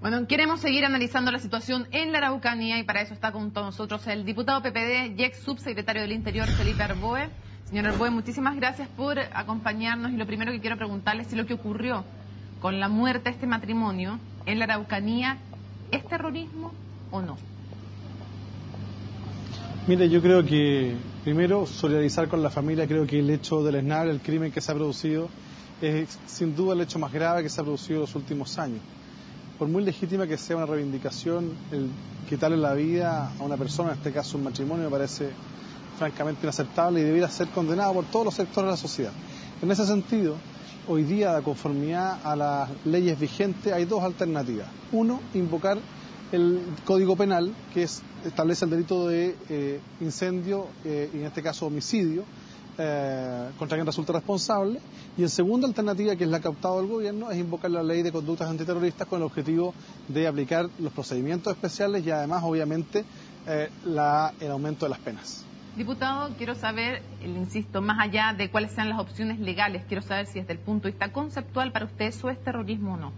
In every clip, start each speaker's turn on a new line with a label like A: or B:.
A: Bueno, queremos seguir analizando la situación en la Araucanía y para eso está con todos nosotros el diputado PPD y ex subsecretario del Interior, Felipe Arboe. Señor Arboe, muchísimas gracias por acompañarnos y lo primero que quiero preguntarle es si lo que ocurrió con la muerte de este matrimonio en la Araucanía es terrorismo o no.
B: Mire, yo creo que primero solidarizar con la familia. Creo que el hecho del ESNAR, el crimen que se ha producido, es sin duda el hecho más grave que se ha producido en los últimos años. Por muy legítima que sea una reivindicación, el quitarle la vida a una persona, en este caso un matrimonio, me parece francamente inaceptable y debiera ser condenado por todos los sectores de la sociedad. En ese sentido, hoy día, de conformidad a las leyes vigentes, hay dos alternativas. Uno, invocar el Código Penal, que establece el delito de incendio, y en este caso homicidio, contra quien resulte responsable, y en segunda alternativa, que es la que ha optado el gobierno, es invocar la ley de conductas antiterroristas con el objetivo de aplicar los procedimientos especiales y además, obviamente, el aumento de las penas.
A: Diputado, quiero saber, insisto, más allá de cuáles sean las opciones legales, quiero saber si desde el punto de vista conceptual para usted eso es terrorismo o no.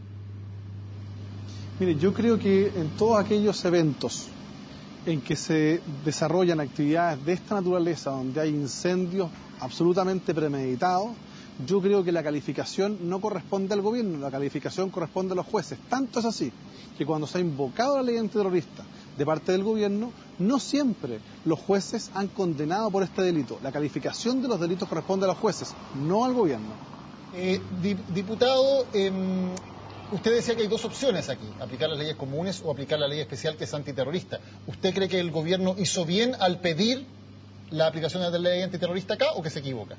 B: Mire, yo creo que en todos aquellos eventos en que se desarrollan actividades de esta naturaleza, donde hay incendios absolutamente premeditados, yo creo que la calificación no corresponde al gobierno, la calificación corresponde a los jueces. Tanto es así que cuando se ha invocado la ley antiterrorista de parte del gobierno, no siempre los jueces han condenado por este delito. La calificación de los delitos corresponde a los jueces, no al gobierno.
C: Diputado, usted decía que hay dos opciones aquí, aplicar las leyes comunes o aplicar la ley especial que es antiterrorista. ¿Usted cree que el gobierno hizo bien al pedir la aplicación de la ley antiterrorista acá o que se equivoca?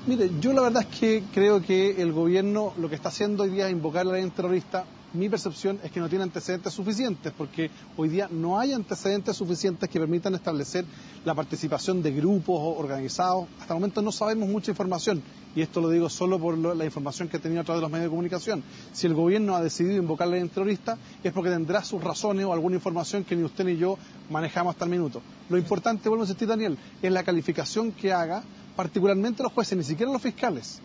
B: Mire, yo la verdad es que creo que el gobierno lo que está haciendo hoy día es invocar la ley antiterrorista. Mi percepción es que no tiene antecedentes suficientes, porque hoy día no hay antecedentes suficientes que permitan establecer la participación de grupos organizados. Hasta el momento no sabemos mucha información, y esto lo digo solo por la información que he tenido a través de los medios de comunicación. Si el gobierno ha decidido invocar la ley antiterrorista es porque tendrá sus razones o alguna información que ni usted ni yo manejamos hasta el minuto. Lo importante, vuelvo a insistir, Daniel, es la calificación que haga particularmente los jueces, ni siquiera los fiscales,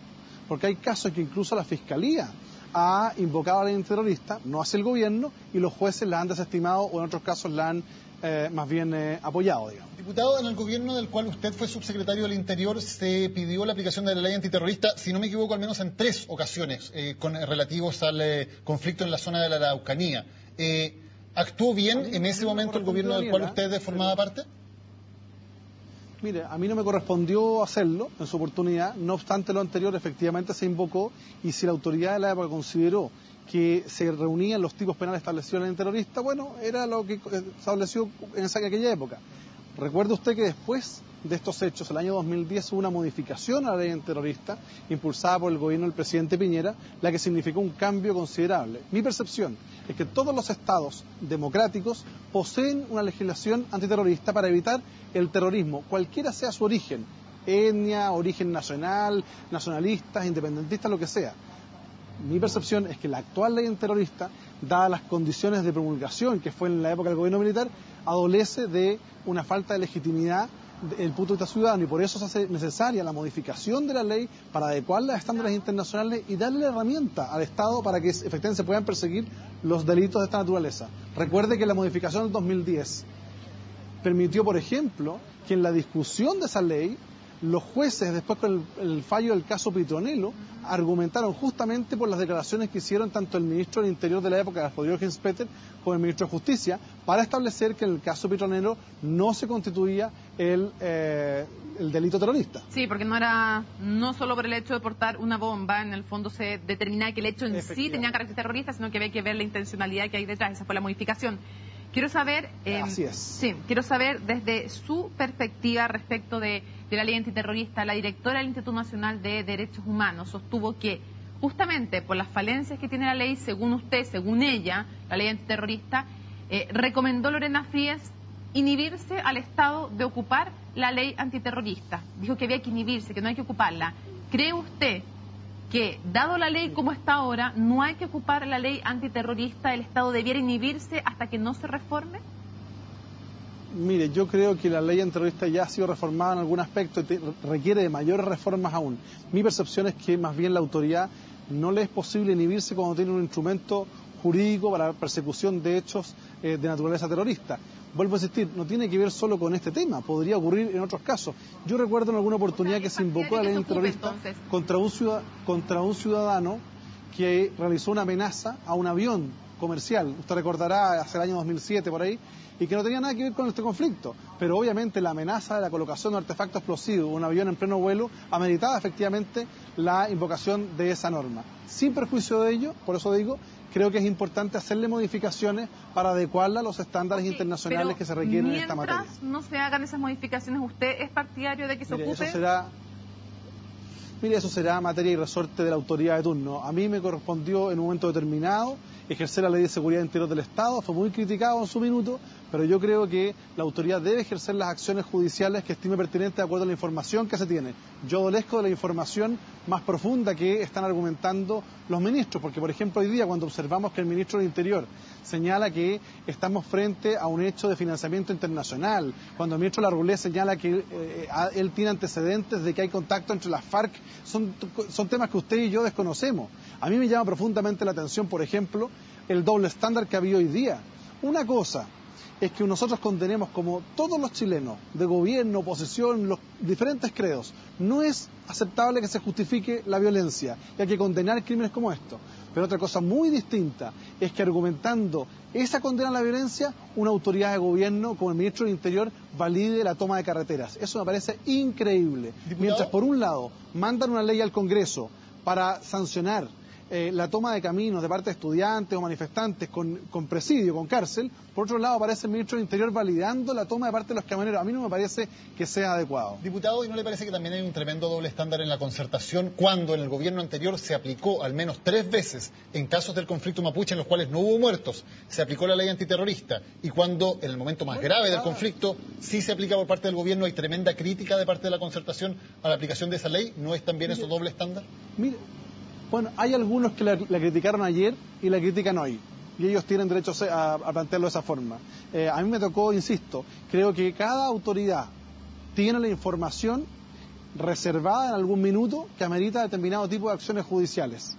B: porque hay casos en que incluso la Fiscalía ha invocado a la ley antiterrorista, no hace el gobierno, y los jueces la han desestimado o en otros casos la han más bien apoyado, digamos.
C: Diputado, en el gobierno del cual usted fue subsecretario del Interior se pidió la aplicación de la ley antiterrorista, si no me equivoco, al menos en 3 ocasiones, relativos al conflicto en la zona de la Araucanía. ¿Actuó bien en ese momento el gobierno del cual usted formaba parte?
B: Mire, a mí no me correspondió hacerlo en su oportunidad, no obstante lo anterior efectivamente se invocó, y si la autoridad de la época consideró que se reunían los tipos penales establecidos en la ley antiterrorista, bueno, era lo que estableció en aquella época. Recuerde usted que después de estos hechos, el año 2010, hubo una modificación a la ley antiterrorista impulsada por el gobierno del presidente Piñera, la que significó un cambio considerable. Mi percepción es que todos los estados democráticos poseen una legislación antiterrorista para evitar el terrorismo, cualquiera sea su origen, etnia, origen nacional, nacionalistas, independentistas, lo que sea. Mi percepción es que la actual ley antiterrorista, dadas las condiciones de promulgación que fue en la época del gobierno militar, adolece de una falta de legitimidad desde el punto de vista ciudadano, y por eso se hace necesaria la modificación de la ley para adecuarla a estándares internacionales y darle la herramienta al Estado para que efectivamente se puedan perseguir los delitos de esta naturaleza. Recuerde que la modificación del 2010 permitió, por ejemplo, que en la discusión de esa ley los jueces, después con el fallo del caso Petronelo, argumentaron justamente por las declaraciones que hicieron tanto el ministro del Interior de la época, Rodrigo Hinspeter, como el ministro de Justicia, para establecer que en el caso Petronelo no se constituía el delito terrorista.
A: Sí, porque no solo por el hecho de portar una bomba, en el fondo se determinaba que el hecho en sí tenía carácter terrorista, sino que había que ver la intencionalidad que hay detrás. Esa fue la modificación. Quiero saber,
B: así es.
A: Sí, quiero saber desde su perspectiva respecto de la ley antiterrorista. La directora del Instituto Nacional de Derechos Humanos sostuvo que justamente por las falencias que tiene la ley, según usted, según ella, la ley antiterrorista, recomendó Lorena Frías inhibirse al Estado de ocupar la ley antiterrorista. Dijo que había que inhibirse, que no hay que ocuparla. ¿Cree usted que, dado la ley como está ahora, no hay que ocupar la ley antiterrorista, el Estado debiera inhibirse hasta que no se reforme?
B: Mire, yo creo que la ley antiterrorista ya ha sido reformada en algún aspecto y requiere de mayores reformas aún. Mi percepción es que más bien la autoridad no le es posible inhibirse cuando tiene un instrumento jurídico para la persecución de hechos de naturaleza terrorista. Vuelvo a insistir, no tiene que ver solo con este tema, podría ocurrir en otros casos. Yo recuerdo en alguna oportunidad que se invocó a la ley terrorista contra un ciudadano que realizó una amenaza a un avión comercial. Usted recordará, hace el año 2007 por ahí, y que no tenía nada que ver con este conflicto. Pero obviamente la amenaza de la colocación de un artefacto explosivo en un avión en pleno vuelo ameritaba efectivamente la invocación de esa norma. Sin perjuicio de ello, por eso digo, creo que es importante hacerle modificaciones para adecuarla a los estándares internacionales que se requieren en esta materia.
A: Mientras no se hagan esas modificaciones, ¿usted es partidario de que se ocupe?
B: Eso será materia y resorte de la autoridad de turno. A mí me correspondió en un momento determinado ejercer la Ley de Seguridad Interior del Estado, fue muy criticado en su minuto, pero yo creo que la autoridad debe ejercer las acciones judiciales que estime pertinentes de acuerdo a la información que se tiene. Yo adolezco de la información más profunda que están argumentando los ministros, porque por ejemplo hoy día cuando observamos que el ministro del Interior señala que estamos frente a un hecho de financiamiento internacional, cuando el ministro Larroulé señala que él tiene antecedentes de que hay contacto entre las FARC, son temas que usted y yo desconocemos. A mí me llama profundamente la atención, por ejemplo, el doble estándar que ha habido hoy día. Una cosa es que nosotros condenemos, como todos los chilenos, de gobierno, oposición, los diferentes credos. No es aceptable que se justifique la violencia y hay que condenar crímenes como estos. Pero otra cosa muy distinta es que argumentando esa condena a la violencia, una autoridad de gobierno como el ministro del Interior valide la toma de carreteras. Eso me parece increíble. ¿Diputado? Mientras por un lado mandan una ley al Congreso para sancionar la toma de caminos de parte de estudiantes o manifestantes con presidio, con cárcel, por otro lado aparece el ministro del Interior validando la toma de parte de los camioneros. A mí no me parece que sea adecuado.
C: Diputado, ¿y no le parece que también hay un tremendo doble estándar en la concertación cuando en el gobierno anterior se aplicó al menos 3 veces en casos del conflicto mapuche en los cuales no hubo muertos, se aplicó la ley antiterrorista, y cuando en el momento más grave del conflicto sí se aplica por parte del gobierno, hay tremenda crítica de parte de la concertación a la aplicación de esa ley? ¿No es también eso doble estándar?
B: Mire, bueno, hay algunos que la criticaron ayer y la critican hoy, y ellos tienen derecho a plantearlo de esa forma. A mí me tocó, insisto, creo que cada autoridad tiene la información reservada en algún minuto que amerita determinado tipo de acciones judiciales.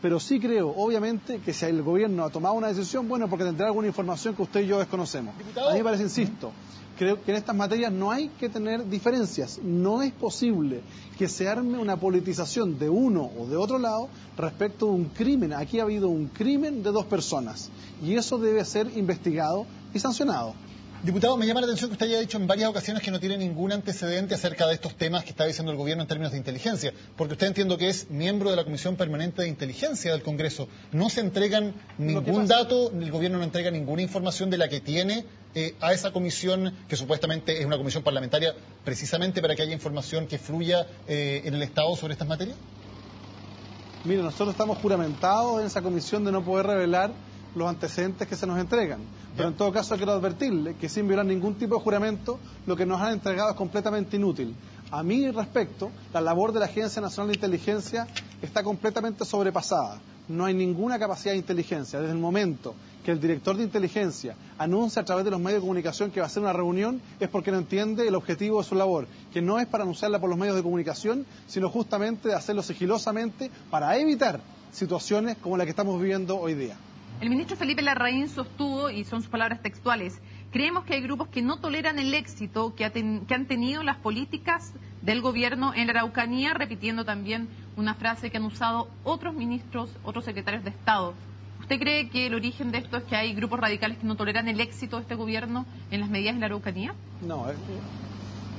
B: Pero sí creo, obviamente, que si el gobierno ha tomado una decisión, bueno, porque tendrá alguna información que usted y yo desconocemos. ¿Diputado? A mí me parece, insisto, creo que en estas materias no hay que tener diferencias. No es posible que se arme una politización de uno o de otro lado respecto de un crimen. Aquí ha habido un crimen de 2 personas y eso debe ser investigado y sancionado.
C: Diputado, me llama la atención que usted haya dicho en varias ocasiones que no tiene ningún antecedente acerca de estos temas que está diciendo el gobierno en términos de inteligencia, porque usted entiendo que es miembro de la Comisión Permanente de Inteligencia del Congreso. No se entregan ningún dato, el gobierno no entrega ninguna información de la que tiene a esa comisión, que supuestamente es una comisión parlamentaria, precisamente para que haya información que fluya en el Estado sobre estas materias.
B: Mire, nosotros estamos juramentados en esa comisión de no poder revelar los antecedentes que se nos entregan. Pero en todo caso quiero advertirle que sin violar ningún tipo de juramento, lo que nos han entregado es completamente inútil. A mi respecto, la labor de la Agencia Nacional de Inteligencia está completamente sobrepasada. No hay ninguna capacidad de inteligencia. Desde el momento que el director de inteligencia anuncia a través de los medios de comunicación que va a hacer una reunión, es porque no entiende el objetivo de su labor, que no es para anunciarla por los medios de comunicación, sino justamente de hacerlo sigilosamente para evitar situaciones como la que estamos viviendo hoy día.
A: El ministro Felipe Larraín sostuvo, y son sus palabras textuales, creemos que hay grupos que no toleran el éxito que han tenido las políticas del gobierno en la Araucanía, repitiendo también una frase que han usado otros ministros, otros secretarios de Estado. ¿Usted cree que el origen de esto es que hay grupos radicales que no toleran el éxito de este gobierno en las medidas en la Araucanía?
B: No,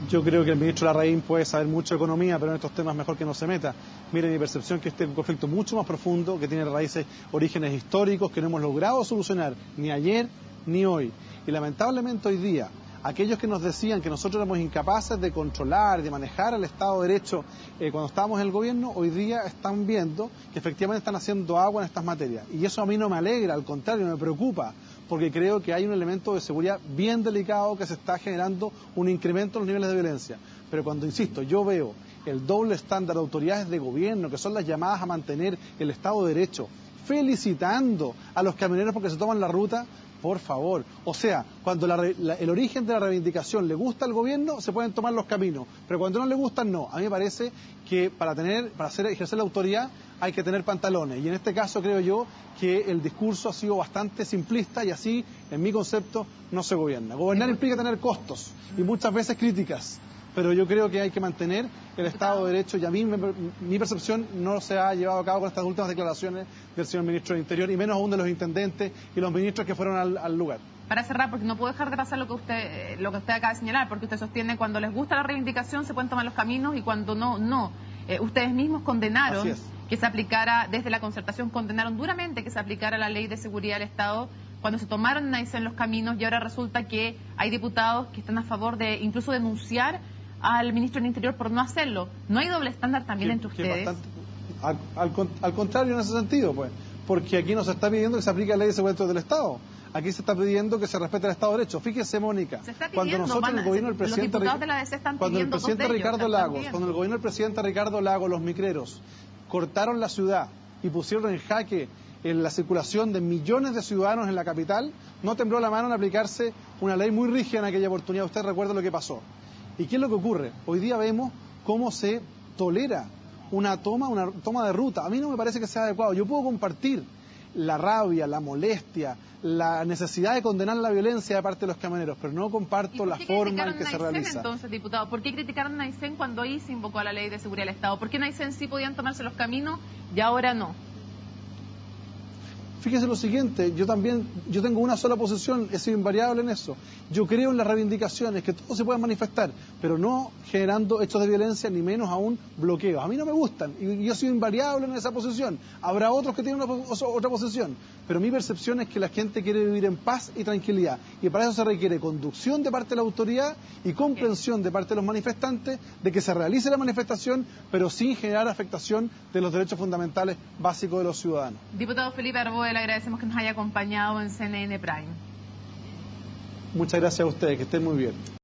B: yo creo que el ministro Larraín puede saber mucho de economía, pero en estos temas mejor que no se meta. Mire, mi percepción es que este es un conflicto mucho más profundo, que tiene raíces, orígenes históricos que no hemos logrado solucionar ni ayer ni hoy. Y lamentablemente hoy día, aquellos que nos decían que nosotros éramos incapaces de controlar, de manejar el Estado de Derecho cuando estábamos en el gobierno, hoy día están viendo que efectivamente están haciendo agua en estas materias. Y eso a mí no me alegra, al contrario, me preocupa, porque creo que hay un elemento de seguridad bien delicado que se está generando un incremento en los niveles de violencia. Pero cuando, insisto, yo veo el doble estándar de autoridades de gobierno, que son las llamadas a mantener el Estado de Derecho, felicitando a los camioneros porque se toman la ruta, por favor. O sea, cuando el origen de la reivindicación le gusta al gobierno, se pueden tomar los caminos, pero cuando no le gustan, no. A mí me parece que para ejercer la autoridad hay que tener pantalones. Y en este caso creo yo que el discurso ha sido bastante simplista y así, en mi concepto, no se gobierna. Gobernar implica tener costos y muchas veces críticas, pero yo creo que hay que mantener el Estado de Derecho y a mí, mi percepción no se ha llevado a cabo con estas últimas declaraciones del señor ministro del Interior y menos aún de los intendentes y los ministros que fueron al lugar.
A: Para cerrar, porque no puedo dejar de pasar lo que usted acaba de señalar, porque usted sostiene cuando les gusta la reivindicación se pueden tomar los caminos y cuando no, no. Ustedes mismos condenaron que se aplicara, desde la concertación condenaron duramente que se aplicara la ley de seguridad del Estado cuando se tomaron en Aysén los caminos y ahora resulta que hay diputados que están a favor de incluso denunciar al ministro del Interior por no hacerlo. ¿No hay doble estándar también entre ustedes?
B: Al contrario en ese sentido, pues, porque aquí no se está pidiendo que se aplique la ley de seguridad del Estado. Aquí se está pidiendo que se respete el Estado de Derecho. Fíjese, Mónica, cuando nosotros el gobierno del presidente Ricardo Lagos, los micreros, cortaron la ciudad y pusieron en jaque en la circulación de millones de ciudadanos en la capital, no tembló la mano en aplicarse una ley muy rígida en aquella oportunidad. Usted recuerda lo que pasó. ¿Y qué es lo que ocurre? Hoy día vemos cómo se tolera una toma de ruta. A mí no me parece que sea adecuado. Yo puedo compartir la rabia, la molestia, la necesidad de condenar la violencia de parte de los camioneros, pero no comparto la forma en que se realiza.
A: Entonces, diputado, ¿por qué criticaron a Aysén cuando ahí se invocó a la ley de seguridad del Estado? ¿Por qué en Aysén sí podían tomarse los caminos y ahora no?
B: Fíjese lo siguiente, yo tengo una sola posición, he sido invariable en eso. Yo creo en las reivindicaciones, que todos se puedan manifestar, pero no generando hechos de violencia, ni menos aún bloqueos. A mí no me gustan, y yo he sido invariable en esa posición. Habrá otros que tienen otra posición, pero mi percepción es que la gente quiere vivir en paz y tranquilidad, y para eso se requiere conducción de parte de la autoridad y comprensión de parte de los manifestantes de que se realice la manifestación, pero sin generar afectación de los derechos fundamentales básicos de los ciudadanos.
A: Diputado Felipe Arboe, le agradecemos que nos haya acompañado en CNN Prime.
B: Muchas gracias a ustedes, que estén muy bien.